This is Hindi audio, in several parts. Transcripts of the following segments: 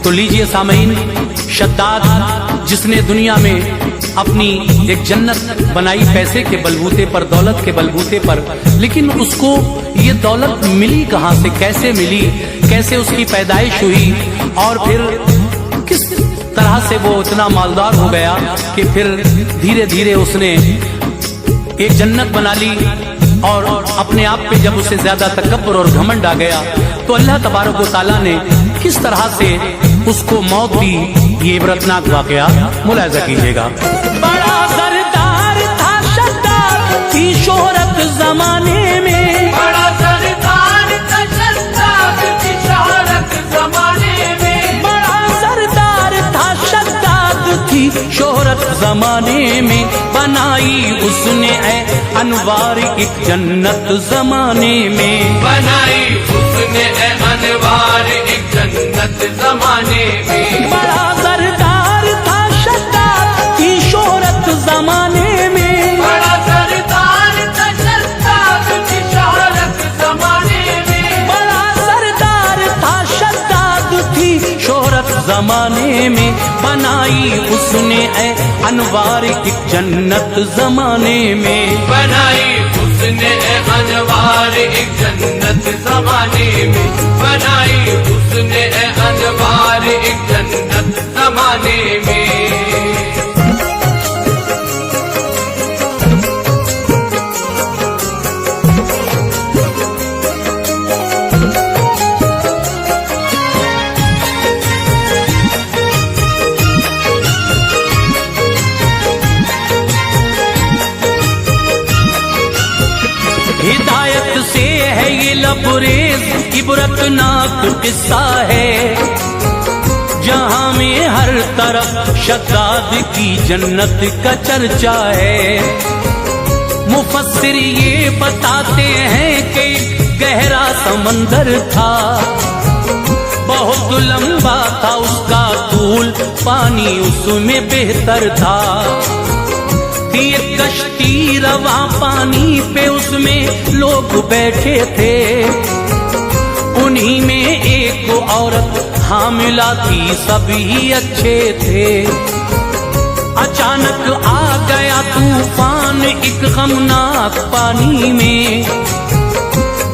तो लीजिए सामईन, शद्दाद जिसने दुनिया में अपनी एक जन्नत बनाई पैसे के बलबूते पर, दौलत के बलबूते पर, लेकिन उसको ये दौलत मिली कहाँ से, कैसे मिली, कैसे उसकी पैदाइश हुई और फिर किस तरह से वो इतना मालदार हो गया कि फिर धीरे धीरे उसने एक जन्नत बना ली। और अपने आप पे जब उसे ज्यादा तकब्बुर और घमंड आ गया तो अल्लाह तबारक व तआला ने किस तरह से उसको मौत दी, ये इबरतनाक वाकया मुलाहिजा कीजिएगा। बड़ा सरदार था शद्दाद की शोहरत जमाने में, बड़ा सरदार था शद्दाद की शोहरत जमाने में, बड़ा सरदार था शद्दाद की शोहरत जमाने में, बनाई उसने अनवार एक जन्नत जमाने में, बनाई उसने अनवार एक जन्नत जमाने में। बड़ा सरदार था शद्दाद की शोहरत जमाने में, बड़ा सरदार था शद्दाद की शोहरत जमाने में, बड़ा सरदार था शद्दाद की शोहरत जमाने में, बनाई उसने अनवार एक जन्नत जमाने में, बनाई उसने अनवार एक जन्नत जमाने में, बनाई उसने अनवार एक जन्नत जमाने में। हिदायत से है ये लबरेज इबरतनाक किस्सा है, जहां में हर तरफ शद्दाद की जन्नत का चर्चा है। मुफस्सिर ये बताते हैं कि गहरा समंदर था, बहुत लंबा था उसका तूल, पानी उसमें बेहतर था। एक कश्ती रवा पानी पे, उसमें लोग बैठे थे, उन्हीं में एक औरत हामिला थी, सभी अच्छे थे। अचानक आ गया तूफान एक गमनाक पानी में,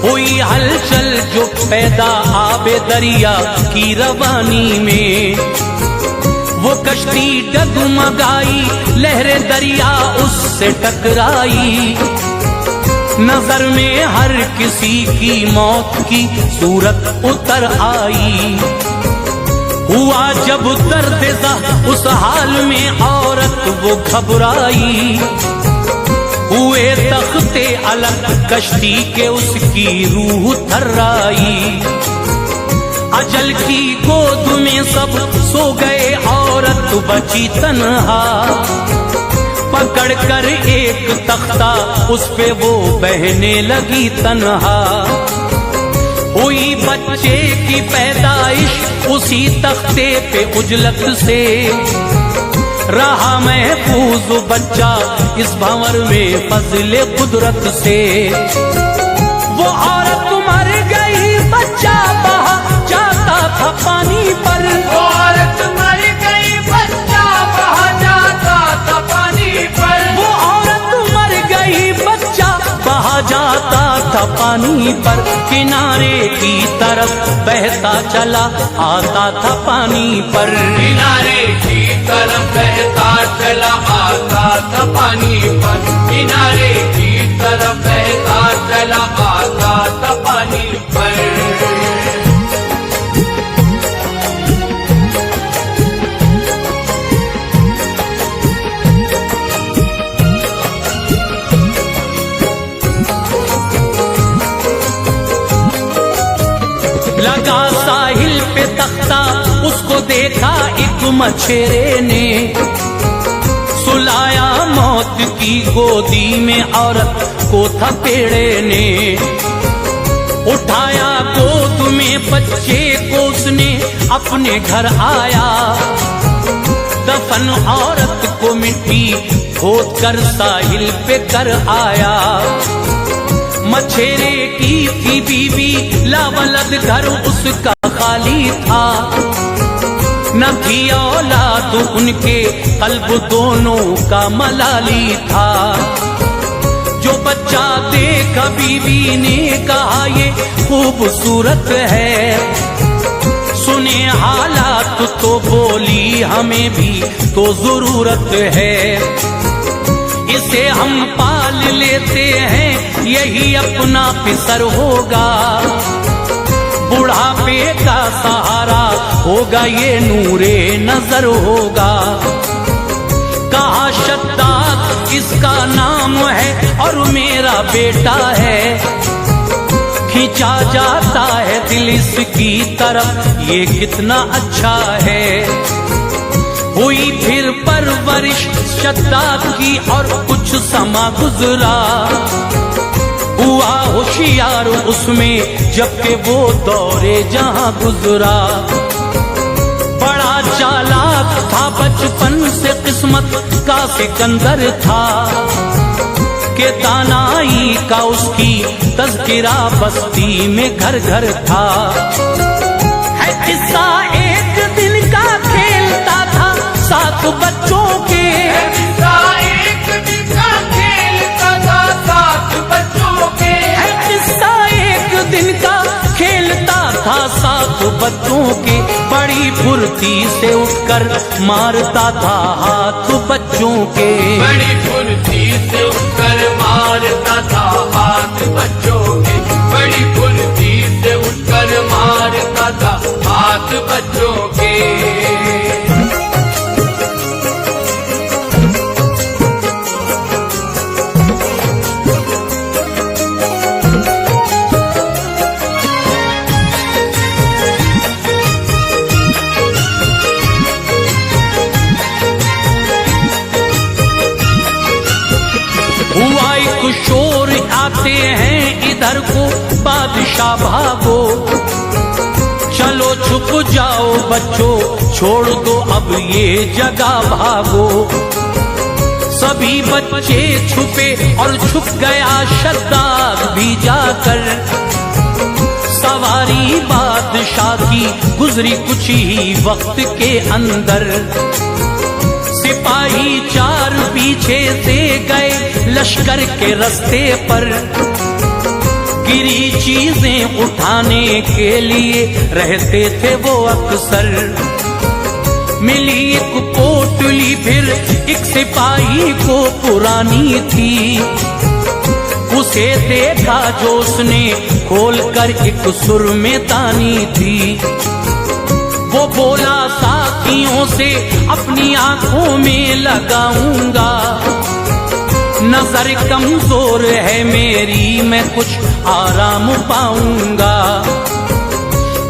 हुई हलचल जो पैदा आबे दरिया की रवानी में। वो कश्ती डगमगाई, लहरे दरिया उससे टकराई, नजर में हर किसी की मौत की सूरत उतर आई। हुआ जब दर्द उस हाल में औरत वो घबराई, हुए तख्ते अलग कश्ती के उसकी रूह थर्राई। अजल की गोद में सब सो गए, औरत बची तन्हा, पकड़ कर एक तख्ता उस पे वो बहने लगी तन्हा। हुई बच्चे की पैदाइश उसी तख्ते पे उजलत से, रहा महफूज बच्चा इस भंवर में फजले कुदरत से। वो औरत मर गई, बच्चा बहा जाता था पानी पर, वो औरत मर गई, बच्चा बहा जाता था पानी पर, वो औरत मर गई, बच्चा बहा जाता था पानी पर। किनारे की तरफ बहता चला आता था पानी पर, किनारे की तरफ बहता चला आता था पानी पर, किनारे की तरफ बहता चला आता था पानी पर। लगा साहिल पे तख्ता, उसको देखा एक मछेरे ने, सुलाया मौत की गोदी में औरत को थपेड़े ने। उठाया गोद में बच्चे को उसने अपने घर आया, दफन औरत को मिट्टी खोद कर साहिल पे कर आया। मछेरे की थी बीवी लावलद, घर उसका खाली था, न थी औलाद उनके, कल्ब दोनों का मलाली था। जो बच्चा देखा बीवी ने कहा ये खूबसूरत है। सुने हालात तो बोली हमें भी तो जरूरत है। इसे हम पाल लेते हैं, यही अपना पिसर होगा। बुढ़ापे का सहारा होगा, ये नूरे नजर होगा। कहा शद्दाद इसका नाम है और मेरा बेटा है। खींचा जाता है दिल इसकी तरफ, ये कितना अच्छा है। हुई फिर परवरिश शद्दाद की और कुछ समा गुजरा। हुआ होशियार उसमें जबकि वो दौरे जहां गुजरा। बड़ा चालाक था, बचपन से किस्मत का सिकंदर था। के दानाई का उसकी तज़किरा बस्ती में घर घर था। है किस्सा एक दिन का खेलता था सात बच्चों के। है किस्सा एक दिन का खेलता था सात बच्चों के। है किस्सा एक दिन का खेलता था सात बच्चों के। बड़ी फुर्ती से उठकर मारता था हाथ बच्चों के। बड़ी फुर्ती से उठकर मारता था हाथ बच्चों के। बड़ी फुर्ती से उठकर मारता था हाथ बच्चों के। हुआ एक शोर, आते हैं इधर को बादशाह भागो। चलो छुप जाओ बच्चों, छोड़ दो अब ये जगह भागो। सभी बच्चे छुपे और छुप गया शद्दाद भी जाकर। सवारी बादशाह की गुजरी कुछ ही वक्त के अंदर। सिपाही चार पीछे से गए लश्कर के रास्ते पर। गिरी चीजें उठाने के लिए रहते थे वो अक्सर। मिली एक पोटली फिर एक सिपाही को पुरानी थी। उसे देखा जो उसने खोलकर एक सुर में तानी थी। वो बोला साथियों से अपनी आंखों में लगाऊंगा। नजर कमजोर है मेरी, मैं कुछ आराम पाऊंगा।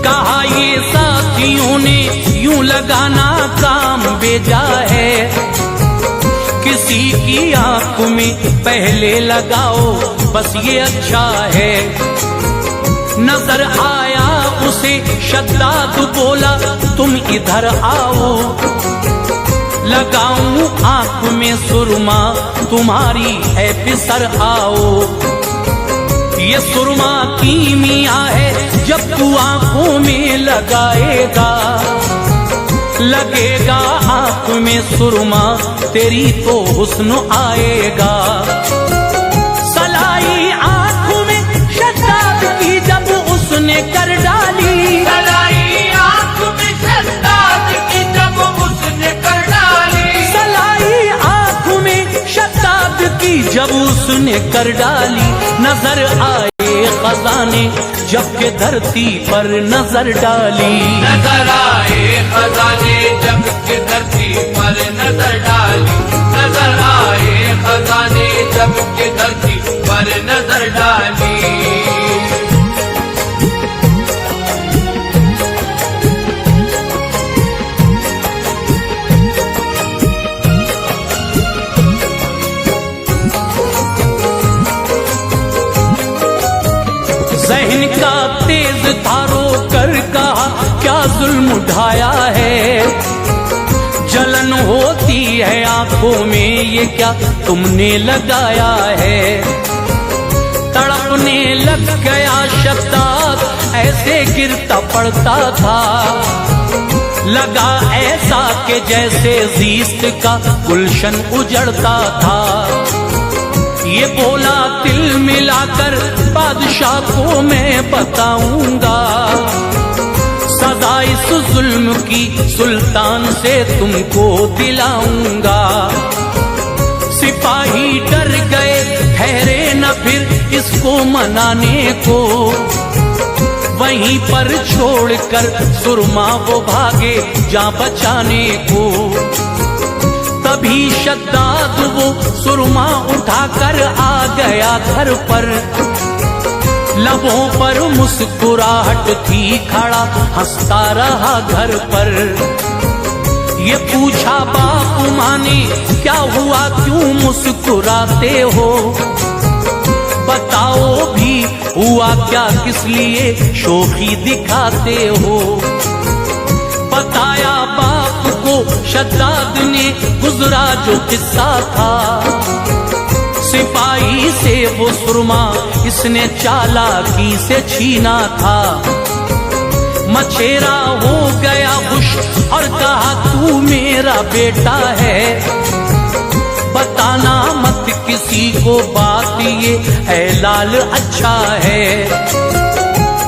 कहा ये साथियों ने यूं लगाना काम भेजा है। किसी की आंख में पहले लगाओ बस ये अच्छा है। नजर आया उसे शद्दाद, बोला तुम इधर आओ। लगाऊं आंख में सुरमा, तुम्हारी है पिसर आओ। ये सुरमा कीमिया है, जब तू आंखों में लगाएगा। लगेगा आंख में सुरमा, तेरी तो हुस्न आएगा। सलाई आंख में शद्दाद की जब उसने कर डाली। सलाई आंख में शद्दाद की जब उसने कर डाली। सलाई आंख में शद्दाद की जब उसने कर डाली। नजर आए खजाने जबकि धरती पर नजर डाली। नजर आए खजाने जबकि धरती पर नजर डाली। नजर आए खजाने जबकि धरती पर नजर डाली। जहन का तेज तारो कर कहा क्या जुल्म उठाया है। जलन होती है आंखों में, ये क्या तुमने लगाया है। तड़पने लग गया शद्दाद, ऐसे गिरता पड़ता था। लगा ऐसा कि जैसे ज़ीस्त का गुलशन उजड़ता था। ये बोला दिल मिलाकर बादशाह को मैं बताऊंगा, सजा इस जुल्म की सुल्तान से तुमको दिलाऊंगा। सिपाही डर गए, ठहरे न फिर इसको मनाने को, वहीं पर छोड़कर सुरमा वो भागे जा बचाने को। तभी शद्दाद वो सुरमा उठाकर आ गया घर पर, लबों पर मुस्कुराहट थी, खड़ा हंसता रहा घर पर। ये पूछा बाप माने क्या हुआ, क्यों मुस्कुराते हो, बताओ भी हुआ क्या, किस लिए शोखी दिखाते हो। बताया बाप को शद्दाद ने गुजरा जो किस्सा था, सिपाही से वो सुरमा इसने चालाकी से छीना था। मछेरा हो गया खुश और कहा तू मेरा बेटा है, बताना मत किसी को बात, ये है लाल अच्छा है।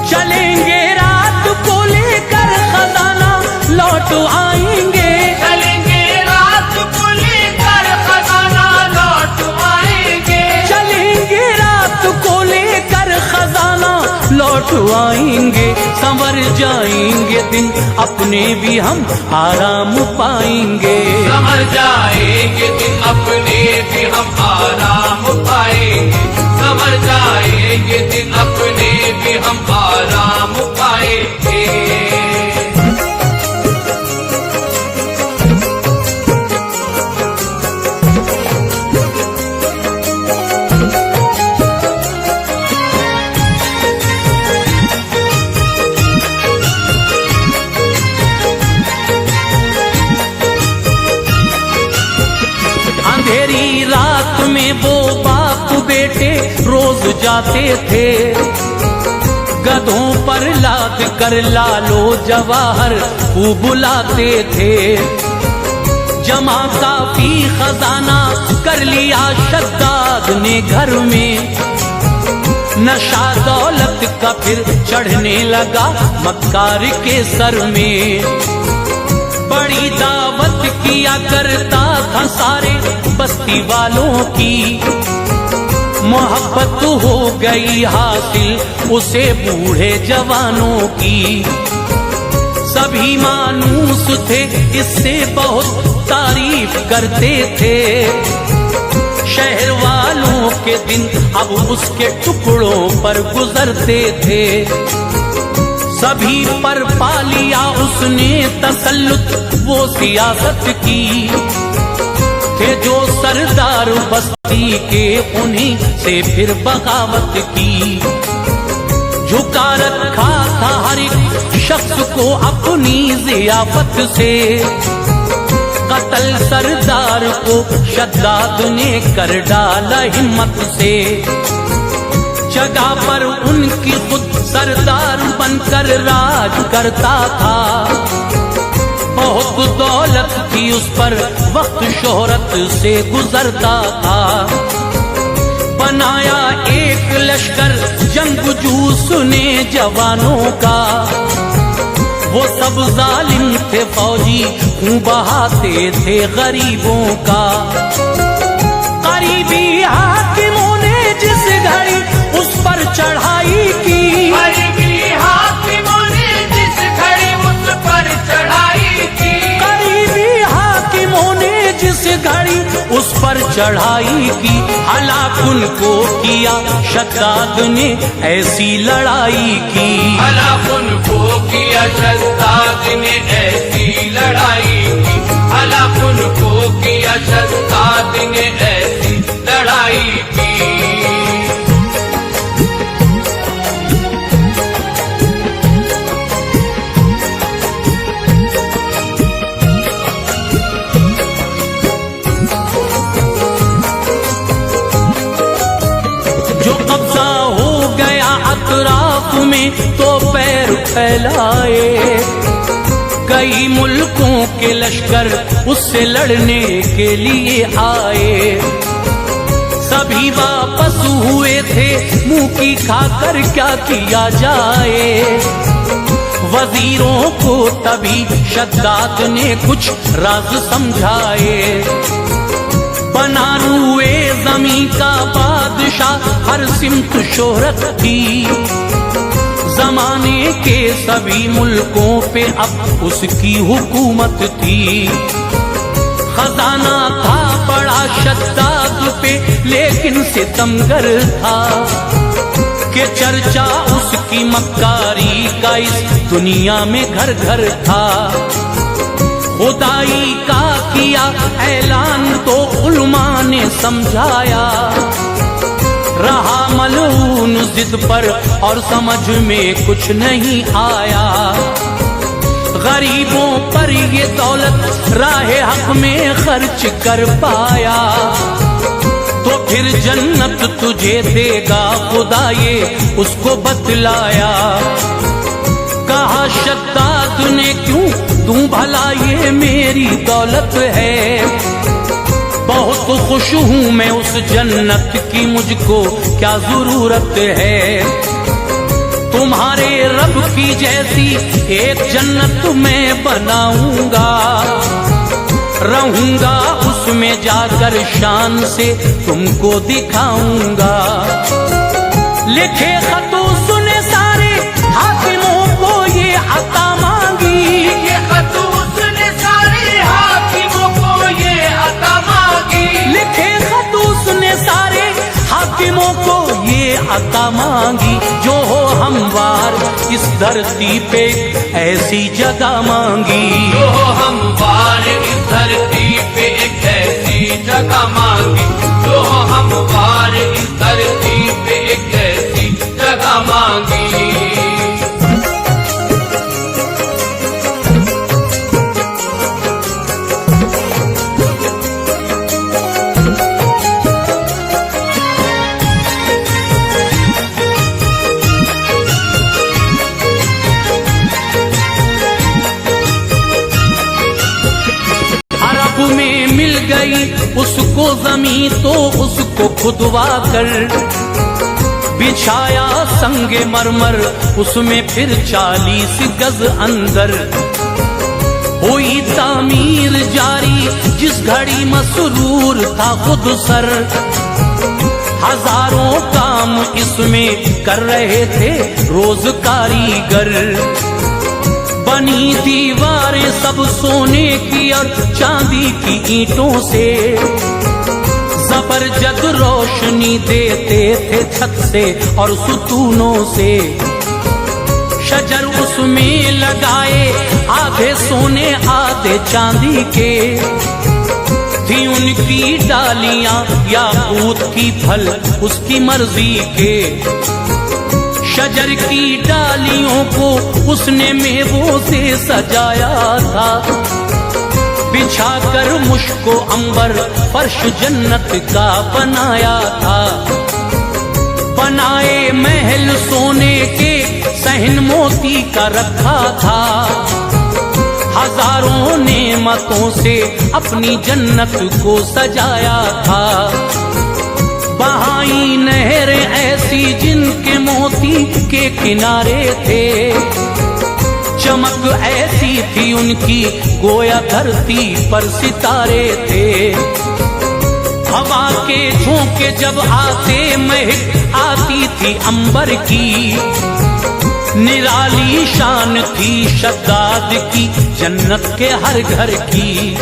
चलेंगे रात को लेकर खजाना लौट आएंगे, चलेंगे रात को लेकर खजाना लौट आएंगे, चलेंगे रात को लेकर खजाना लौट आएंगे। संवर जाएंगे दिन अपने भी हम आराम पाएंगे, संवर जाएंगे दिन अपने भी हम आराम पाएंगे, संवर जाएंगे दिन अपने भी हम आराम पाएंगे। अंधेरी रात में वो बाप बेटे रोज जाते थे, गधों पर लाद कर लालो जवाहर खूब बुलाते थे। जमा काफी खजाना कर लिया शद्दाद ने घर में, नशा दौलत का फिर चढ़ने लगा मक्कार के सर में। बड़ी दावत किया करता था सारे बस्ती वालों की, मोहब्बत हो गई हासिल उसे बूढ़े जवानों की। सभी मानूस थे इससे बहुत तारीफ करते थे, शहर वालों के दिन अब उसके टुकड़ों पर गुजरते थे। सभी पर पा लिया उसने तसल्लुत वो सियासत की, थे जो सरदार बस्ती के उन्हीं से फिर बगावत की। झुका रखा था हर एक शख्स को अपनी जियाफत से, कत्ल सरदार को शद्दाद ने कर डाला हिम्मत से। जगह पर उनकी खुद सरदार बनकर राज करता था, बहुत दौलत थी उस पर, वक्त शोहरत से गुजरता था। बनाया एक लश्कर जंगजू ने जवानों का, वो सब जालिम थे फौजी खून बहाते थे गरीबों का। गरीबी हाकिमों ने जिस घड़ी उस पर चढ़ाई की, गरीबी हाकिमों ने जिस घड़ी उस पर चढ़ाई की, गरीबी हाकिमों ने जिस घड़ी उस पर चढ़ाई की। हलाक उनको किया शद्दाद ने ऐसी लड़ाई की, हलाक उनको किया शद्दाद ने ऐसी लड़ाई की, हलाक उनको किया शद्दाद ने ऐसी लड़ाई की। जो कब्जा हो गया अतराफ में तो पैर फैलाए, कई मुल्कों के लश्कर उससे लड़ने के लिए आए। सभी वापस हुए थे, मुंह की खाकर क्या किया जाए। वजीरों को तभी शद्दाद ने कुछ राज समझाए। बना रूए जमीन का बादशाह, हर सिमत शोहरत थी। जमाने के सभी मुल्कों पे अब उसकी हुकूमत थी। खजाना था बड़ा शद्दाद पे, लेकिन सितमगर था कि चर्चा उसकी मक्कारी का इस दुनिया में घर घर था। खुदाई का किया ऐलान तो उलमा ने समझाया। रहा मलून जिद पर और समझ में कुछ नहीं आया। गरीबों पर ये दौलत राहे हक में खर्च कर पाया तो फिर जन्नत तुझे देगा खुदा, ये उसको बतलाया। कहा शद्दाद ने क्यों दूं भला, ये मेरी दौलत है। बहुत खुश हूँ मैं उस जन्नत की, मुझको क्या जरूरत है। तुम्हारे रब की जैसी एक जन्नत मैं बनाऊंगा। रहूंगा उसमें जाकर शान से तुमको दिखाऊंगा। लिखे खतों सुने सारे हाकिमों को ये अता मांगी। लिखे खतों सुने सारे हाकिमों को ये अता मांगी। लिखे खतों सुने सारे हाकिमों को ये अता मांगी। जो हो हमवार इस धरती पे ऐसी जगह मांगी। जो हो हमवार इस धरती पे एक ऐसी जगह मांगी। जो हो हमवार इस धरती पे एक ऐसी जगह मांगी। उसको जमीन तो उसको खुदवा कर बिछाया संगे मरमर, उसमें फिर 40 गज अंदर हुई तामीर जारी। जिस घड़ी मसरूर था खुद सर, हजारों काम इसमें कर रहे थे रोज कारीगर। बनी दीवारें सब सोने की और चांदी की ईंटों से, जबरदस्त रोशनी देते थे छत से और सुतूनों से। शजर उसमें लगाए आधे सोने आधे चांदी के, थी उनकी डालियां याकूत की फल उसकी मर्जी के। शजर की डालियों को उसने मेवों से सजाया था, बिछाकर मुश्को अंबर फर्श जन्नत का बनाया था। बनाए महल सोने के सहन मोती का रखा था, हजारों नेमतों से अपनी जन्नत को सजाया था। बहाई नहरें ऐसी जिनके मोती के किनारे थे, चमक ऐसी थी उनकी गोया धरती पर सितारे थे। हवा के झोंके जब आते महक आती थी अंबर की, निराली शान थी शद्दाद की जन्नत के हर घर की।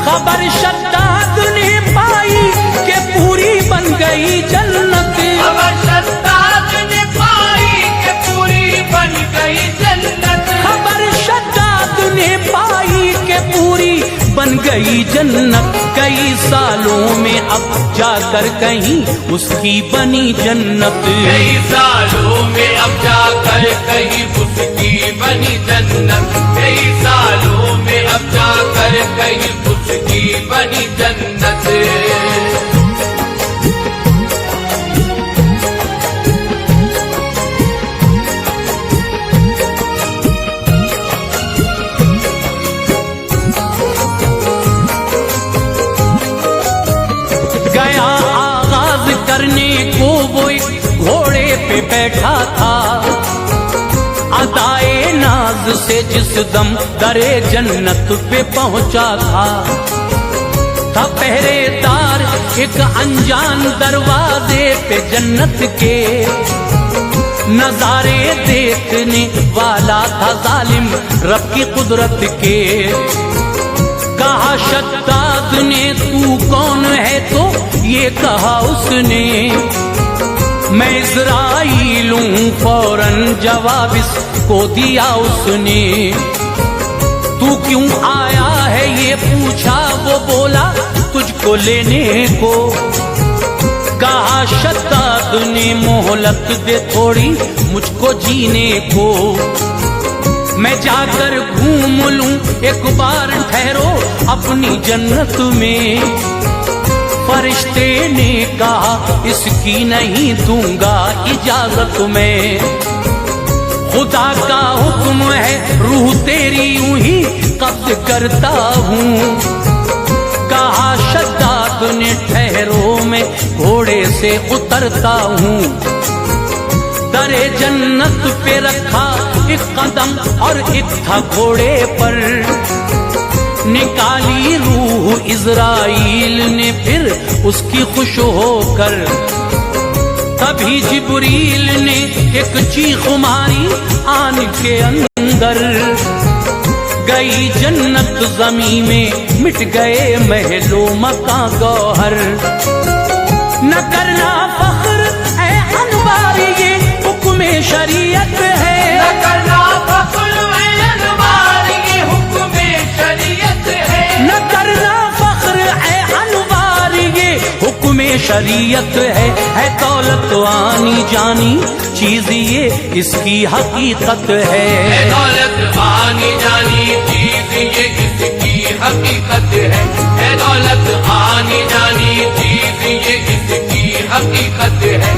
खबर शद्दाद ने पाई कि पूरी बन गई जन्नत। खबर शद्दाद ने पाई कि पूरी बन गई जन्नत। खबर शद्दाद ने पाई कि पूरी बन गई जन्नत। कई सालों में अब जाकर कहीं उसकी बनी जन्नत। कई सालों में अब जाकर कहीं उसकी बनी जन्नत। कई सालों में अब जाकर कहीं उसकी बनी जन्नत। पे बैठा था, अदाए नाज से जिस दम दरे जन्नत पे पहुंचा था पहरेदार एक अनजान दरवाजे पे जन्नत के, नजारे देखने वाला था जालिम रब की कुदरत के। कहा शद्दाद ने तू कौन है, तो ये कहा उसने मैं इज़राइल हूं, फौरन जवाब इसको दिया उसने। तू क्यों आया है ये पूछा, वो बोला तुझको लेने को। कहा शद्दाद ने मोहलत दे थोड़ी मुझको जीने को, मैं जाकर घूम लूं एक बार, ठहरो अपनी जन्नत में। फरिश्ते ने कहा इसकी नहीं दूंगा इजाजत मैं, खुदा का हुक्म है रूह तेरी यूं ही कब्ज करता हूँ। कहा शद्दाद ने ठहरो मैं घोड़े से उतरता हूँ। दरे जन्नत पे रखा एक कदम और एक था घोड़े पर, निकाली रूह इज़राइल ने फिर उसकी खुश होकर। तभी जिब्रील ने एक चीख मारी आन के अंदर, गई जन्नत ज़मी में मिट गए महलो मकां गौहर। न करना फख्र ऐ अनवार ये हुक्म शरीयत है, न करना फख्र ऐ अनवार ये हुक्म शरीयत है, न करना फख्र ऐ अनवार ये हुक्म शरीयत है दौलत आनी जानी चीज ये इसकी हकीकत है। दौलत आनी जानी चीज ये इसकी हकीकत है, दौलत आनी जानी चीज ये इसकी हकीकत है।